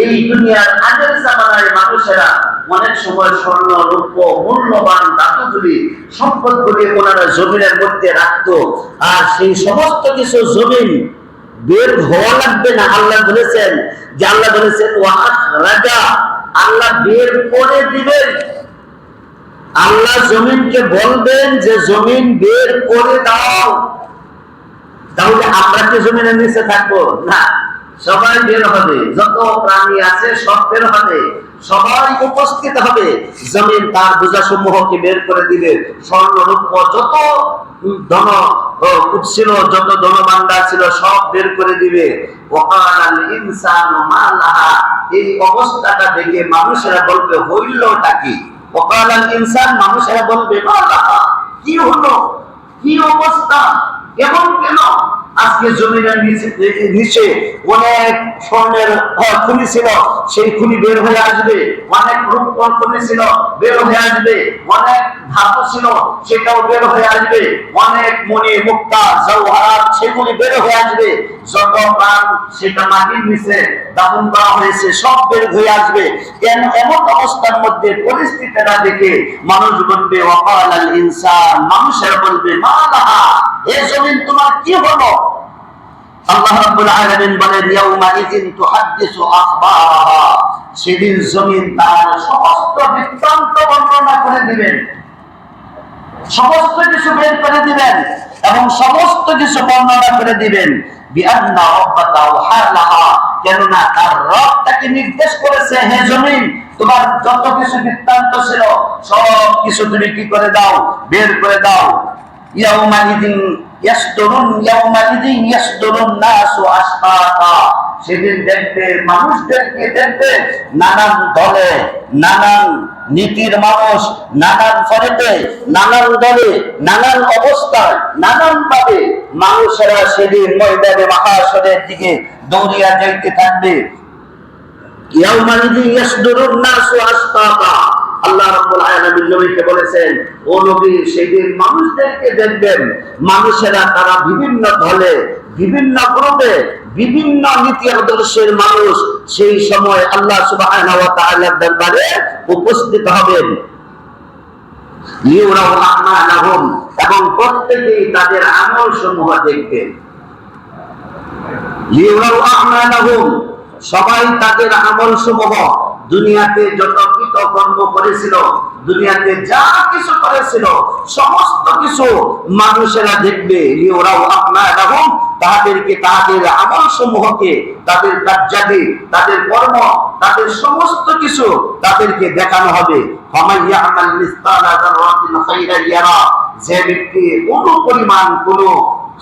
এই দুনিয়ার আগের জামানায় মানুষেরা অনেক সময় স্বর্ণ রূপ মূল্যবান ধাতুগুলি সম্পদগুলি ওনারা জমিনের মধ্যে রাখতো, আর সেই সমস্ত কিছু জমিন বের হওয়া লাগবে না। আল্লাহ বলেছেন যে রাজা আল্লাহ বের করে দিবেন। আল্লাহ জমিনকে বলবেন যে জমিন বের করে দাও। তাহলে আমরা কি জমিনের নিচে থাকবো না? সবাই বের হবে, যত প্রাণী আছে সব বের হবে, সবাই উপস্থিত হবে। জমিন তার বোঝা সমূহকে বের করে দিবে। স্বর্ণ রূপ যত ধন ছিল, যত ধনভাণ্ডার ছিল সব বের করে দিবে। ওয়াকালাল ইনসানু মা লাহা, এই অবস্থাটা দেখে মানুষেরা বলবে হইলটা কি? ওয়াকালাল ইনসান, মানুষেরা বলবে মা লাহা, কি হলো, কি অবস্থা, কেমন কেন? আজকে জমিনের নিচে অনেক স্বর্ণের খনি ছিল, সেই খনি বের হয়ে আসবে। অনেক রূপর খনি ছিল, বের হয়ে আসবে। অনেক ধাতু ছিল, সেটাও বের হয়ে আসবে। অনেক মণি মুক্তা জওহরাত, সেগুলি বের হয়ে আসবে। যত প্রাণ সেটা মাটির নিচে দাফন করা হয়েছে সব বের হয়ে আসবে। এমন অবস্থার মধ্যে পরিস্থিতিটা দেখে মানুষ বলবে ওয়াকালাল ইনসান, মানুষেরা বলবে মা লাহা, এ জমিন তোমার কি হলো? আল্লাহ রাব্বুল আলামিন বলেন ইয়াউমা ইযিন তুহাদ্দিসু আখবারাহা, সেদিন জমিন তার সমস্ত বৃত্তান্ত বর্ণনা করে দিবেন, সমস্ত কিছু বের করে দিবেন এবং সমস্ত কিছু বর্ণনা করে দিবেন। বিআন্না রাব্বাকা ওয়াহালাহা, কেননা তার রব তাকে নির্দেশ করেছে, হে জমিন তোমার যত কিছু বৃত্তান্ত ছিল সব কিছু তুমি কি করে দাও, বের করে দাও। ইয়াউমা ইযিন ইয়াসদুরুন নাসু আশতাতা, সেদিন দেখবে মানুষদেরকে দেখবে নানান দলে, নানান নীতির মানুষ, নানান ফরেতে, নানান দলে, নানান অবস্থায়, নানান ভাবে মানুষেরা সেদিন ময়দানে মাহশরের দিকে দৌড়িয়া যাইতে থাকবে। ইয়াউমা ইযিন ইয়াসদুরুন নাসু আশতাতা, আল্লাহ রাব্বুল আলামিন নবীকে বলেছেন, ও নবী সেদিন মানুষদেরকে দেখবেন, মানুষেরা তারা বিভিন্ন দলে, বিভিন্ন গ্রুপে, বিভিন্ন নীতি আদর্শের মানুষ সেই সময় আল্লাহ সুবহানাহু ওয়া তাআলার দরবারে উপস্থিত হবেন। লিউরাউ আমালাহুম, এবং প্রত্যেকেই তাদের আমল সমূহ দেখবেন। লিউরাউ আমালাহুম, সবাই তাদের আমল সমূহ, দুনিয়াতে যত কৃতকর্ম করেছিল, দুনিয়াতে যা কিছু করেছিল সমস্ত কিছু মানুষেরা দেখবে। লিউরাউ আমালাহুম, তাদেরকে তাদের আমল সমূহকে, তাদের কার্যাদি, তাদের কর্ম, তাদের সমস্ত কিছু তাদেরকে দেখানো হবে। ফামাইয়া আমাল মিসকালা যাররাতিন খাইরান ইয়ারা, যে ব্যক্তি কোনো পরিমাণ কোনো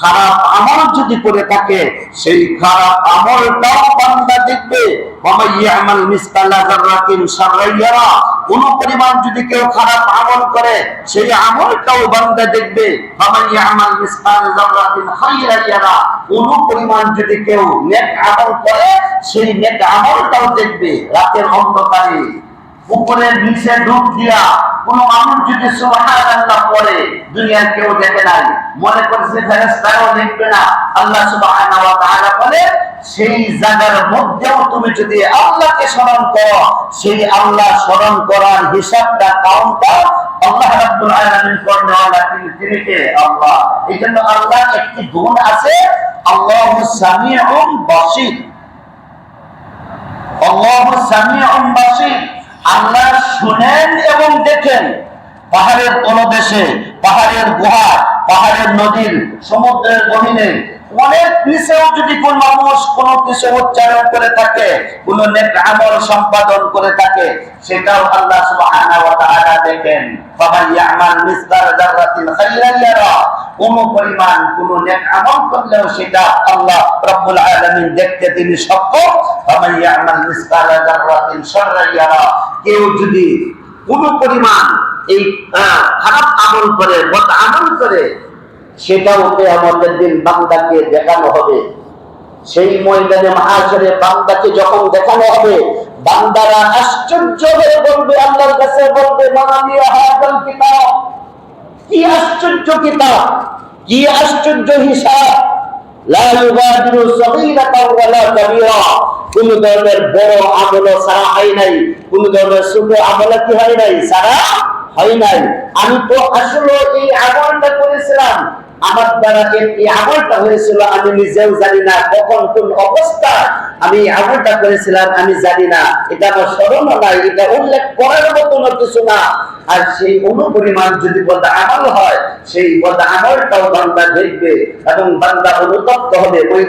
খারাপ আমল যদি করে থাকে সেই খারাপ আমলটাও বান্দা দেখবে। ওয়ামাইয়ামাল মিসকালা যাররাতিন শাররান ইয়ারা, কোন পরিমাণ যদি কেউ খারাপ আমল করে সেই আমলটাও বান্দা দেখবে। ওয়ামাইয়ামাল মিসকালা যাররাতিন খাইরান ইয়ারা, কোন পরিমাণ যদি কেউ নেক আমল করে সেই নেক আমলটাও দেখবে। রাতের অন্ধকারে উপরের নিচে ডুব দিয়া কোন মানুষ যদি সুবহানাল্লাহ পড়ে, দুনিয়ার কেউ দেখে নাই, মনে করছে ফেরেশতারাও দেখবে না, আল্লাহ সুবহানাহু ওয়া তাআলা বলে সেই জায়গার মধ্যেও তুমি যদি আল্লাহকে স্মরণ করো, সেই আল্লাহ স্মরণ করার হিসাবটা, কাউন্টটা আল্লাহ রাব্বুল আলামিন করবে। তিনি কে? আল্লাহ। এইজন্য আল্লাহর একটি গুণ আছে, আল্লাহু সামিউন বাসীর। আল্লাহু সামিউন বাসীর, আল্লাহ শুনেন এবং দেখেন। পাহাড়ের তলদেশে, পাহাড়ের গুহা, পাহাড়ের নদীর, সমুদ্রের গহীনে, অনেক নিচেও যদি কোন মানুষ কোনো কিছু উচ্চারণ করে থাকে, কোন নেক আমল সম্পাদন করে থাকে, সেটাও আল্লাহ সুবহানাহু ওয়া তাআলা দেখেন। ফামাইয়ামাল মিসকালা যাররাতিন খাইরান ইয়ারা, কোন পরিমাণ কোন নেক আমল করলেও সেটা আল্লাহ রাব্বুল আলামিন দেখতে তিনি সক্ষম। ফামাইয়ামাল মিসকালা যাররাতিন শাররান ইয়ারা, কেউ যদি কোন পরিমাণ এই খারাপ আমল করে, বদ আমল করে, সেটাও কিয়ামতের দিন বান্দাকে দেখানো হবে। সেই ময়দানে মাহশরে বান্দাকে যখন দেখানো হবে, বান্দারা আশ্চর্য হয়ে বলবে, আল্লাহর কাছে বলবে, মানিয়া হাযাল কিতাব, কি আশ্চর্য কিতাব, কি আশ্চর্য হিসাব। লা ইউগাদিরু সগীরাতাও ওয়ালা কাবীরা, কোন ধরনের বড় আমল সারা হয় নাই, কোন ধরনের ছোট আমল কি হয় নাই, সারা হয় নাই। আমি তো আসলে এই আমলটা করেছিলাম, আমার দ্বারা এই আমলটা হয়েছিল আমি নিজেও জানি না, কখন কোন অবস্থা আমি আমলটা করেছিলাম আমি জানি না, এটা আমার স্মরণও নাই, এটা উল্লেখ করার মতো কিছু না। আর সেই অনুপরিমাণ যদি বদ আমল হয়, সেই বদ আমলটাও বান্দা দেখবে এবং বান্দা অনুতপ্ত হবে। ওই